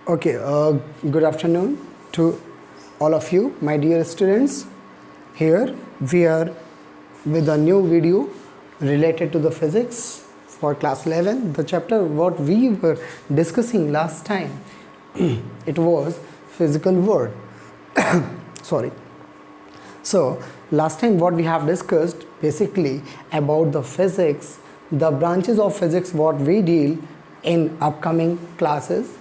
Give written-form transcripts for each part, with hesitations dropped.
Okay, good afternoon to all of you, my dear students. Here we are with a new video related to the physics for class 11. The chapter what we were discussing last time, it was physical world. Sorry. So last time what we have discussed basically about the physics, the branches of physics what we deal in upcoming classes,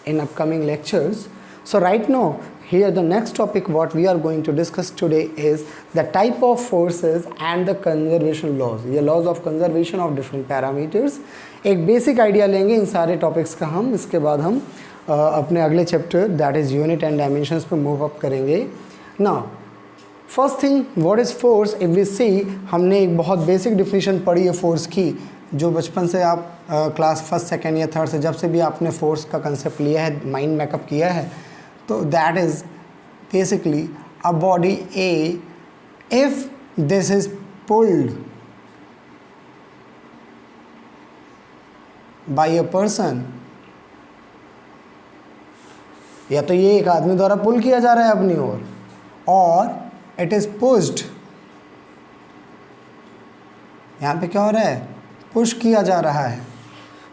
in upcoming lectures. So right now here the next topic what we are going to discuss today is the type of forces and the conservation laws. ये laws of conservation of different parameters. एक basic idea लेंगे इन सारे topics का हम, इसके बाद हम अपने अगले chapter that is unit and dimensions पे move up करेंगे. Now first thing what is force. If we see, हमने एक बहुत बेसिक डिफिनीशन पढ़ी है फोर्स की, जो बचपन से आप क्लास फर्स्ट सेकेंड या थर्ड से जब से भी आपने फोर्स का कंसेप्ट लिया है, माइंड मेकअप किया है, तो that is basically a body A if this is pulled bye a person, या तो ये एक आदमी द्वारा पुल किया जा रहा है अपनी ओर, और इट इज पुश्ड, यहाँ पे क्या हो रहा है, पुश किया जा रहा है.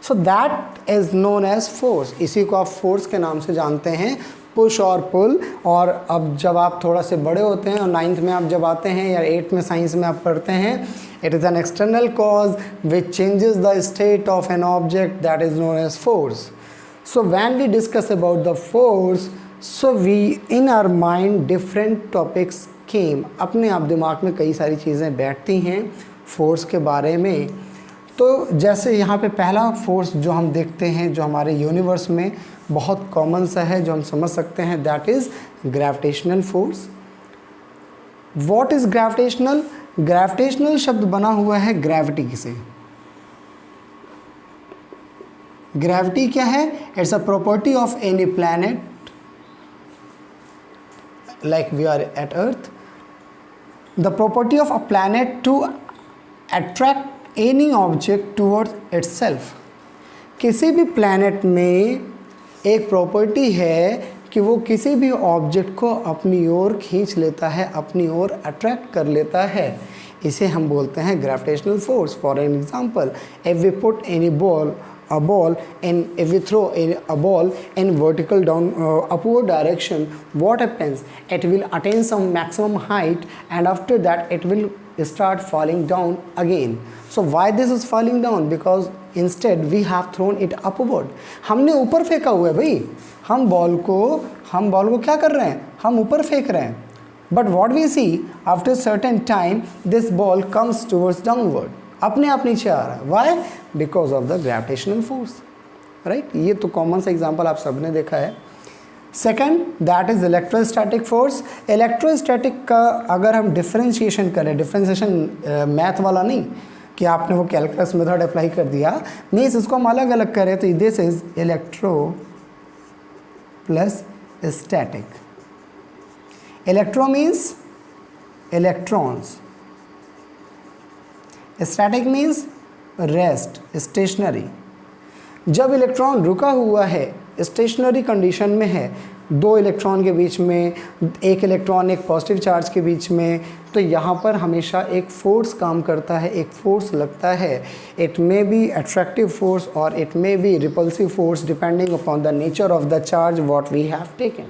So that is known as force. इसी को आप फोर्स के नाम से जानते हैं, पुश और पुल. और अब जब आप थोड़ा से बड़े होते हैं और 9th में आप जब आते हैं या 8th में साइंस में आप पढ़ते हैं, it is an external cause which changes the state of an object, that is known as force. So when we discuss about the force, so we in our mind different topics came. अपने आप दिमाग में कई सारी चीज़ें बैठती हैं force के बारे में. तो जैसे यहाँ पे पहला फोर्स जो हम देखते हैं, जो हमारे यूनिवर्स में बहुत कॉमन सा है, जो हम समझ सकते हैं, that is gravitational force. What is gravitational? Gravitational शब्द बना हुआ है ग्रेविटी से. ग्रेविटी क्या है? It's a property of any planet like we are at earth. The property of a planet to attract any object towards itself. किसी भी planet में एक प्रॉपर्टी है कि वो किसी भी ऑब्जेक्ट को अपनी ओर खींच लेता है, अपनी ओर अट्रैक्ट कर लेता है. इसे हम बोलते हैं gravitational force. For an example, if we put any a ball and if we throw a ball in vertical down upward direction, what happens? It will attain some maximum height and after that it will start falling down again. So why this is falling down? Because instead we have thrown it upward. हमने ऊपर फेंका हुआ है भाई. हम ball को क्या कर रहे हैं? हम ऊपर फेंक रहे हैं. But what we see after certain time, this ball comes towards downward. अपने आप नीचे आ रहा है. Why? Because of the gravitational force. Right, ये तो कॉमन सा एग्जांपल आप सबने देखा है. Second, that is electrostatic force. Electrostatic का अगर हम डिफरेंशिएशन करें, डिफरेंशिएशन मैथ वाला नहीं कि आपने वो कैलकुलस मेथड अप्लाई कर दिया, मीन्स इसको हम अलग अलग करें तो this is electro plus static. Electro means electrons, static means rest, stationary. जब इलेक्ट्रॉन रुका हुआ है, स्टेशनरी कंडीशन में है, दो इलेक्ट्रॉन के बीच में, एक इलेक्ट्रॉन एक पॉजिटिव चार्ज के बीच में, तो यहाँ पर हमेशा एक फोर्स काम करता है, एक फोर्स लगता है. It may be attractive force और it may be repulsive force depending upon the nature of the charge what we have taken.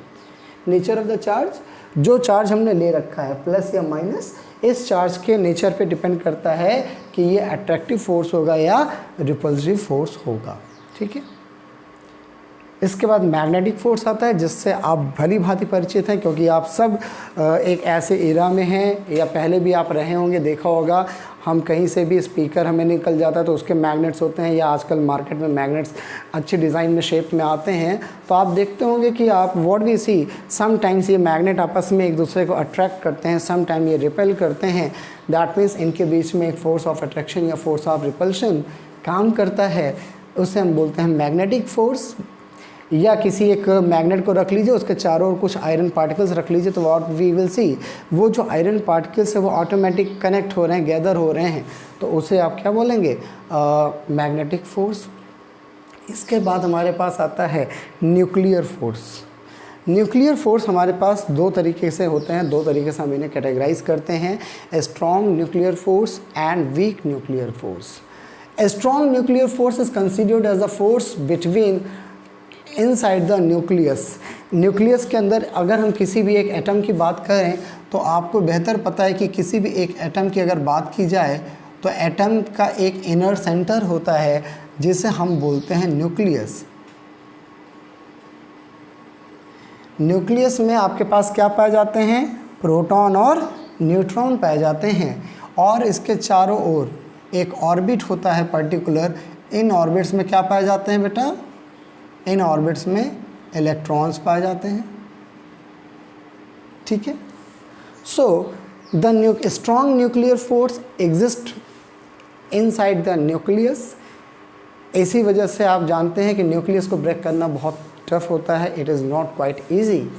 Nature of the charge, जो चार्ज हमने ले रखा है प्लस या माइनस, इस चार्ज के नेचर पे डिपेंड करता है कि ये अट्रैक्टिव फोर्स होगा या रिपल्सिव फोर्स होगा. ठीक है. इसके बाद मैग्नेटिक फोर्स आता है, जिससे आप भली भांति परिचित हैं क्योंकि आप सब एक ऐसे एरा में हैं या पहले भी आप रहे होंगे, देखा होगा. हम कहीं से भी स्पीकर हमें निकल जाता है तो उसके मैग्नेट्स होते हैं, या आजकल मार्केट में मैग्नेट्स अच्छी डिज़ाइन में शेप में आते हैं. तो आप देखते होंगे कि आप व्हाट वी सी, समटाइम्स ये मैग्नेट आपस में एक दूसरे को अट्रैक्ट करते हैं, समटाइम ये रिपेल करते हैं. दैट मीन्स इनके बीच में एक फोर्स ऑफ अट्रैक्शन या फोर्स ऑफ रिपल्शन काम करता है. उसे हम बोलते हैं मैग्नेटिक फोर्स. या किसी एक मैग्नेट को रख लीजिए, उसके चारों ओर कुछ आयरन पार्टिकल्स रख लीजिए, तो व्हाट वी विल सी, वो जो आयरन पार्टिकल्स है वो ऑटोमेटिक कनेक्ट हो रहे हैं, गैदर हो रहे हैं, तो उसे आप क्या बोलेंगे? Magnetic force. इसके बाद हमारे पास आता है न्यूक्लियर फोर्स। न्यूक्लियर फोर्स हमारे पास दो तरीके से होते हैं, दो तरीके से हम इन्हें कैटेगराइज करते हैं, strong nuclear force and weak nuclear force. Strong nuclear force is considered as a force between inside the nucleus. Nucleus के अंदर अगर हम किसी भी एक एटम की बात करें तो आपको बेहतर पता है कि किसी भी एक एटम की अगर बात की जाए तो एटम का एक इनर सेंटर होता है जिसे हम बोलते हैं न्यूक्लियस। न्यूक्लियस में आपके पास क्या पाए जाते हैं, प्रोटॉन और न्यूट्रॉन पाए जाते हैं, और इसके चारों ओर एक ऑर्बिट होता है पर्टिकुलर। इन ऑर्बिट्स में क्या पाए जाते हैं बेटा, इन ऑर्बिट्स में इलेक्ट्रॉन्स पाए जाते हैं। ठीक है, so the strong nuclear force exist inside the nucleus. इसी वजह से आप जानते हैं कि न्यूक्लियस को ब्रेक करना बहुत टफ होता है, it is not quite easy.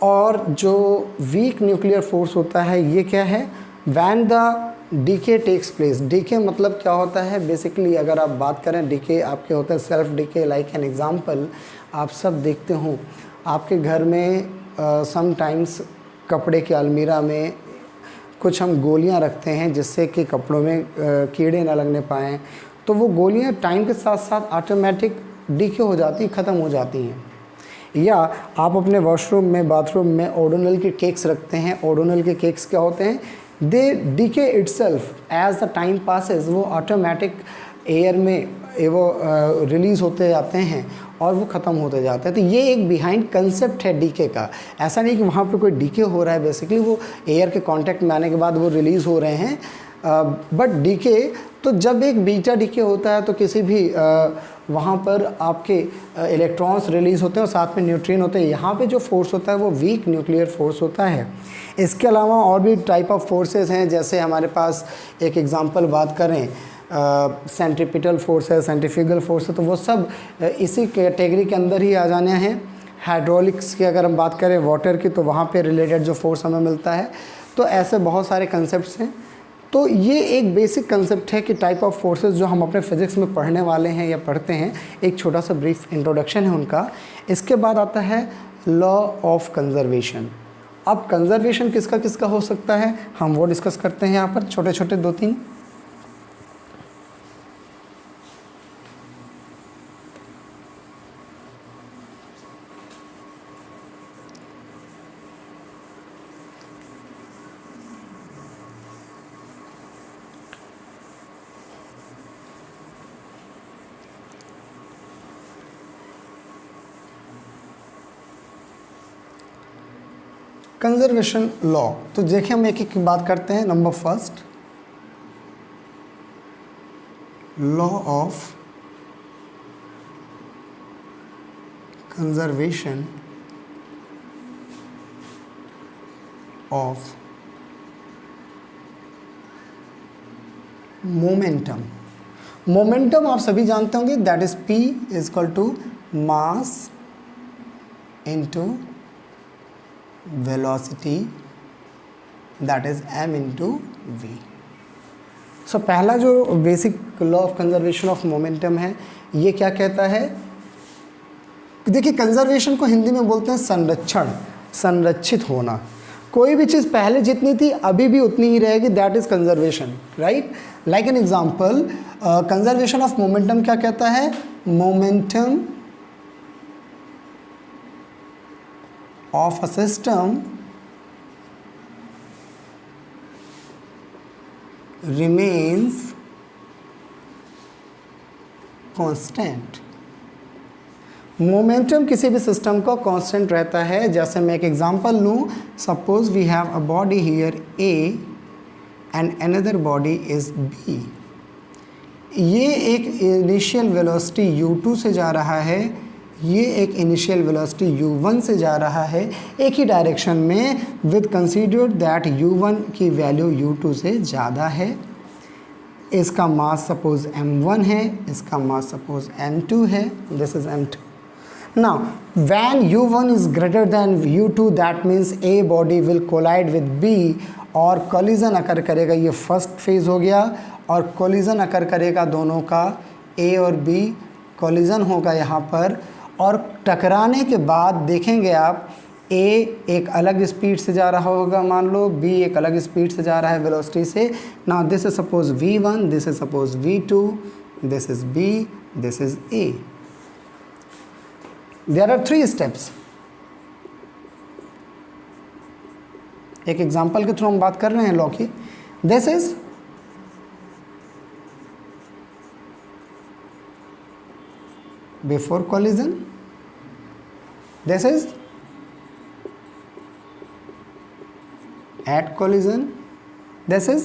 और जो वीक न्यूक्लियर फोर्स होता है ये क्या है, when the decay takes place. Decay मतलब क्या होता है, बेसिकली अगर आप बात करें डीके आपके होते हैं self decay. Like an example, आप सब देखते हो आपके घर में समटाइम्स कपड़े की अलमीरा में कुछ हम गोलियां रखते हैं जिससे कि कपड़ों में कीड़े ना लगने पाएँ, तो वो गोलियां टाइम के साथ साथ ऑटोमेटिक डीके हो जाती, ख़त्म हो जाती हैं। या आप अपने वॉशरूम में, बाथरूम में ओडोनिल के केक्स रखते हैं। ओडोनिल के केक्स क्या होते हैं, they decay itself as the time passes. वो ऑटोमेटिक एयर में वो रिलीज़ होते जाते हैं और वो ख़त्म होते जाते हैं। तो ये एक बिहाइंड कंसेप्ट है डीके का। ऐसा नहीं कि वहाँ पे कोई डीके हो रहा है, बेसिकली वो एयर के कांटेक्ट में आने के बाद वो रिलीज़ हो रहे हैं। बट डीके, तो जब एक बीटा डीके होता है तो किसी भी वहाँ पर आपके इलेक्ट्रॉन्स रिलीज़ होते हैं और साथ में न्यूट्रिन होते हैं। यहाँ पे जो फोर्स होता है वो वीक न्यूक्लियर फोर्स होता है। इसके अलावा और भी टाइप ऑफ फोर्सेस हैं, जैसे हमारे पास एक एग्जांपल बात करें सेंट्रीपिटल फोर्स है, सेंट्रीफ्यूगल फोर्स है, तो वो सब इसी कैटेगरी के अंदर ही आ जाने हैं। हाइड्रोलिक्स की अगर हम बात करें वाटर की, तो वहाँ पे रिलेटेड जो फोर्स हमें मिलता है। तो ऐसे बहुत सारे कंसेप्ट्स हैं। तो ये एक बेसिक कंसेप्ट है कि टाइप ऑफ फोर्सेस जो हम अपने फिज़िक्स में पढ़ने वाले हैं या पढ़ते हैं। एक छोटा सा ब्रीफ इंट्रोडक्शन है उनका। इसके बाद आता है लॉ ऑफ कंजर्वेशन। अब कंजर्वेशन किसका किसका हो सकता है, हम वो डिस्कस करते हैं यहाँ पर, छोटे छोटे दो तीन। कंजर्वेशन लॉ, तो देखिए हम एक एक की बात करते हैं। Number first, law of conservation of momentum. Momentum आप सभी जानते होंगे, that is P is equal to mass into velocity, that is m into v। So पहला जो basic law of conservation of momentum है, ये क्या कहता है, देखिए कंजर्वेशन को हिंदी में बोलते हैं संरक्षण, संरक्षित होना। कोई भी चीज़ पहले जितनी थी अभी भी उतनी ही रहेगी, that is conservation, right. Like an example, conservation of momentum क्या कहता है, momentum of a system remains constant। Momentum किसी भी सिस्टम का कांस्टेंट रहता है। जैसे मैं एक एग्जांपल लूँ, suppose we have a body here A and another body is B। ये एक इनिशियल वेलोसिटी u2 से जा रहा है, ये एक इनिशियल वेलोसिटी u1 से जा रहा है, एक ही डायरेक्शन में, विद कंसीडर्ड दैट u1 की वैल्यू u2 से ज़्यादा है। इसका मास सपोज m1 है, इसका मास सपोज m2 है, this is m2। Now when u1 is greater than u2, that means a body will collide with b और कोलिजन अकर करेगा। ये फर्स्ट फेज हो गया, और कोलिजन अकर करेगा दोनों का ए और बी कोलिजन होगा यहाँ पर, और टकराने के बाद देखेंगे आप ए एक अलग स्पीड से जा रहा होगा, मान लो बी एक अलग स्पीड से जा रहा है वेलोसिटी से. Now this is suppose v1, this is suppose v2, this is b, this is a. There are 3 steps. एक एग्जांपल के थ्रू हम बात कर रहे हैं लॉ की. This is before collision, this is at collision, this is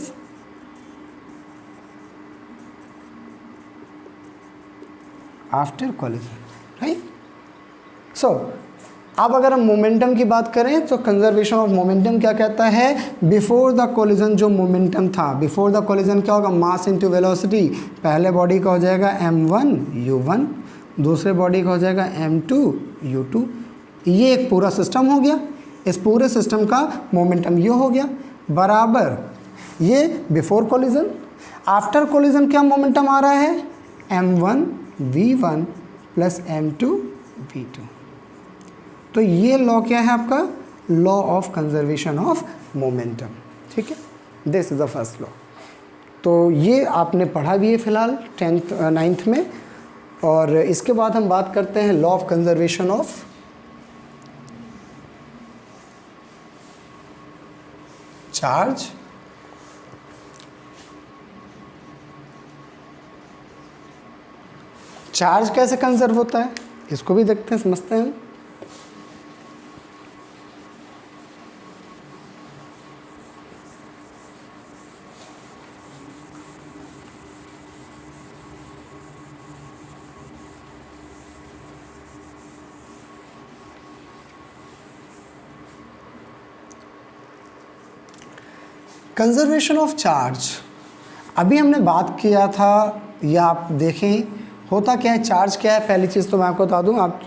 after collision, right? So अब अगर हम मोमेंटम की बात करें तो कंजर्वेशन ऑफ मोमेंटम क्या कहता है, बिफोर द कोलिजन जो मोमेंटम था, बिफोर द कोलिजन क्या होगा, मास इनटू वेलोसिटी. पहले बॉडी का हो जाएगा m1 u1, दूसरे बॉडी का हो जाएगा m2 u2. ये एक पूरा सिस्टम हो गया. इस पूरे सिस्टम का मोमेंटम ये हो गया बराबर ये बिफोर कोलिजन. आफ्टर कोलिजन क्या मोमेंटम आ रहा है, m1 v1 plus m2 v2. तो ये लॉ क्या है आपका, law of conservation of momentum. ठीक है, this is the first law. तो ये आपने पढ़ा भी है फिलहाल 9th में. और इसके बाद हम बात करते हैं law of conservation of charge. Charge कैसे कंजर्व होता है इसको भी देखते हैं, समझते हैं. कंजर्वेशन ऑफ चार्ज अभी हमने बात किया था, या आप देखें होता क्या है, चार्ज क्या है. पहली चीज़ तो मैं आपको बता दूं, आप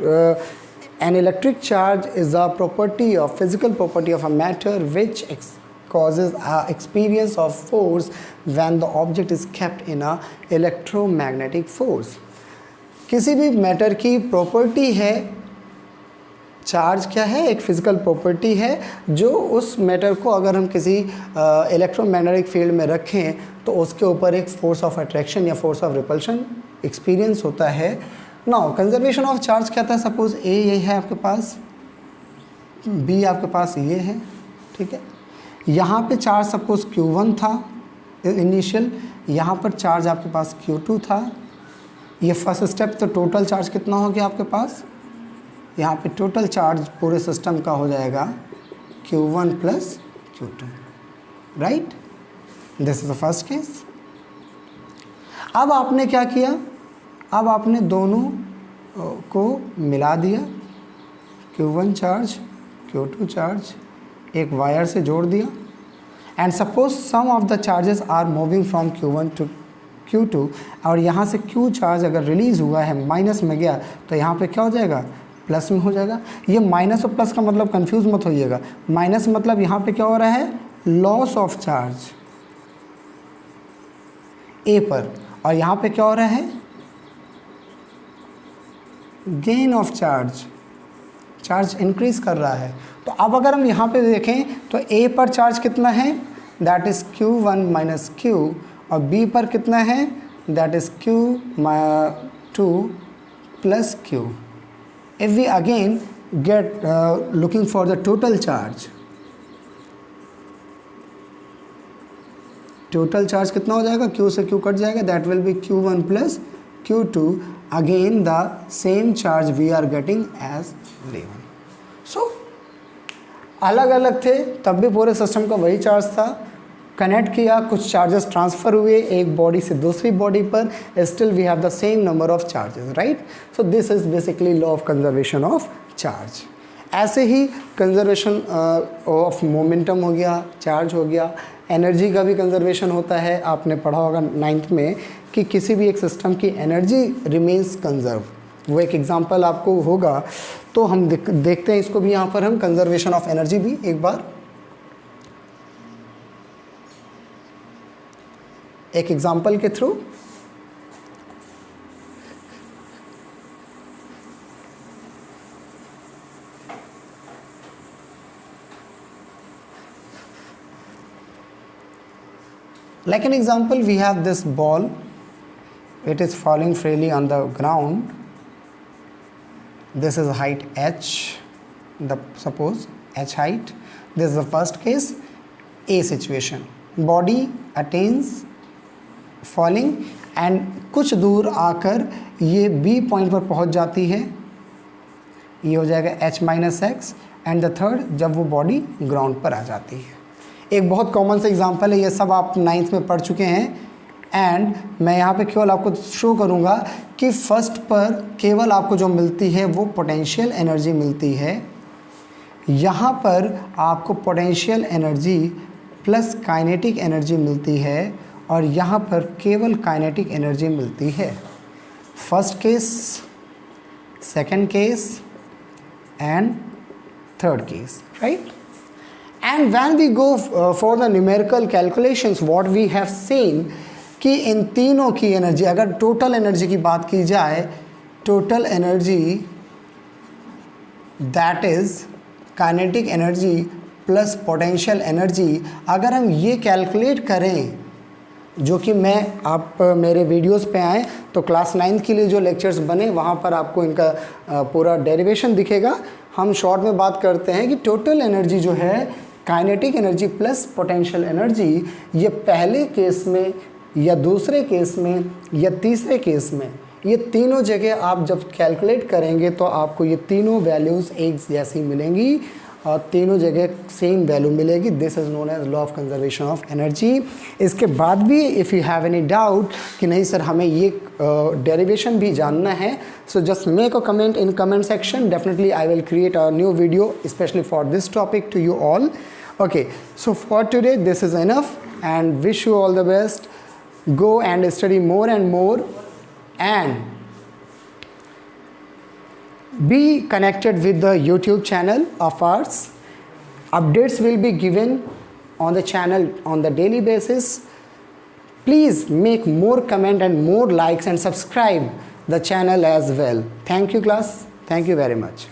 an electric charge is a property of physical property of a matter which causes a experience of force when the object is kept in a electromagnetic force. किसी भी मैटर की प्रॉपर्टी है, चार्ज क्या है, एक फिजिकल प्रॉपर्टी है जो उस मैटर को अगर हम किसी इलेक्ट्रोमैग्नेटिक फील्ड में रखें तो उसके ऊपर एक फोर्स ऑफ अट्रैक्शन या फोर्स ऑफ रिपल्शन एक्सपीरियंस होता है. नाउ कंजर्वेशन ऑफ चार्ज कहता है, सपोज ए ये है आपके पास, बी आपके पास ये है. ठीक है, यहाँ पे चार्ज सपोज Q1 था इनिशियल, यहाँ पर चार्ज आपके पास Q2 था. ये फर्स्ट स्टेप. तो टोटल चार्ज कितना हो गया आपके पास, यहाँ पे टोटल चार्ज पूरे सिस्टम का हो जाएगा Q1 plus Q2, right. This is the first case. अब आपने क्या किया, अब आपने दोनों को मिला दिया, Q1 चार्ज Q2 चार्ज एक वायर से जोड़ दिया. And suppose some of the charges are moving from Q1 to Q2, और यहाँ से Q चार्ज अगर रिलीज हुआ है माइनस में गया तो यहाँ पे क्या हो जाएगा, प्लस में हो जाएगा. ये माइनस और प्लस का मतलब कंफ्यूज मत होइएगा. माइनस मतलब यहाँ पे क्या हो रहा है, लॉस ऑफ चार्ज ए पर, और यहाँ पे क्या हो रहा है, gain of charge. Charge increase कर रहा है. तो अब अगर हम यहाँ पे देखें तो ए पर चार्ज कितना है, that is Q1 minus Q, और बी पर कितना है, that is Q2 plus Q. If we again get looking for the total charge, total charge कितना हो जाएगा, Q से Q कट जाएगा, that will be Q1 plus Q2, again the same charge we are getting as V1. So अलग अलग थे तब भी पूरे सिस्टम का वही चार्ज था. कनेक्ट किया, कुछ चार्जेस ट्रांसफ़र हुए एक बॉडी से दूसरी बॉडी पर, still we have the same number of charges, right. So this is basically law of conservation of charge. ऐसे ही कंजर्वेशन ऑफ मोमेंटम हो गया, चार्ज हो गया. एनर्जी का भी कंजर्वेशन होता है. आपने पढ़ा होगा 9th में कि किसी भी एक सिस्टम की एनर्जी रिमेन्स कंजर्व, वो एक एग्जांपल आपको होगा. तो हम देखते हैं इसको भी, यहाँ पर हम कंजर्वेशन ऑफ एनर्जी भी एक बार एक एग्जांपल के through. Like an example, we have this ball, it is falling freely on the ground. This is height h, suppose h height. This is the first case, A situation. Body attains falling and कुछ दूर आकर ये B point पर पहुंच जाती है, ये हो जाएगा h minus x, and the third जब वो बॉडी ग्राउंड पर आ जाती है। एक बहुत कॉमन सा एग्जांपल है, ये सब आप 9th में पढ़ चुके हैं, एंड मैं यहाँ पे केवल आपको शो करूँगा कि फर्स्ट पर केवल आपको जो मिलती है वो पोटेंशियल एनर्जी मिलती है। यहाँ पर आपको potential energy plus kinetic energy मिलती है, और यहाँ पर केवल काइनेटिक एनर्जी मिलती है। First case, second case and third case, right? And when we go for the numerical calculations, what we have seen कि इन तीनों की एनर्जी, अगर टोटल एनर्जी की बात की जाए, total energy that is kinetic energy plus potential energy, अगर हम ये कैलकुलेट करें, जो कि मैं आप मेरे वीडियोस पे आएँ तो क्लास 9 के लिए जो लेक्चर्स बने वहाँ पर आपको इनका पूरा डेरिवेशन दिखेगा। हम शॉर्ट में बात करते हैं कि टोटल एनर्जी जो है, kinetic energy plus potential energy, ये पहले केस में या दूसरे केस में या तीसरे केस में, ये तीनों जगह आप जब कैलकुलेट करेंगे तो आपको ये तीनों वैल्यूज़ एक जैसी मिलेंगी और तीनों जगह सेम वैल्यू मिलेगी। This is known as law of conservation of energy. इसके बाद भी if you have any doubt कि नहीं सर हमें ये डेरिवेशन भी जानना है, so just make a comment in comment section, definitely I will create a new video specially for this topic to you all. Okay, so for today this is enough and wish you all the best. Go and study more and more and be connected with the YouTube channel of ours. Updates will be given on the channel on the daily basis. Please make more comment and more likes and subscribe the channel as well. Thank you class. Thank you very much.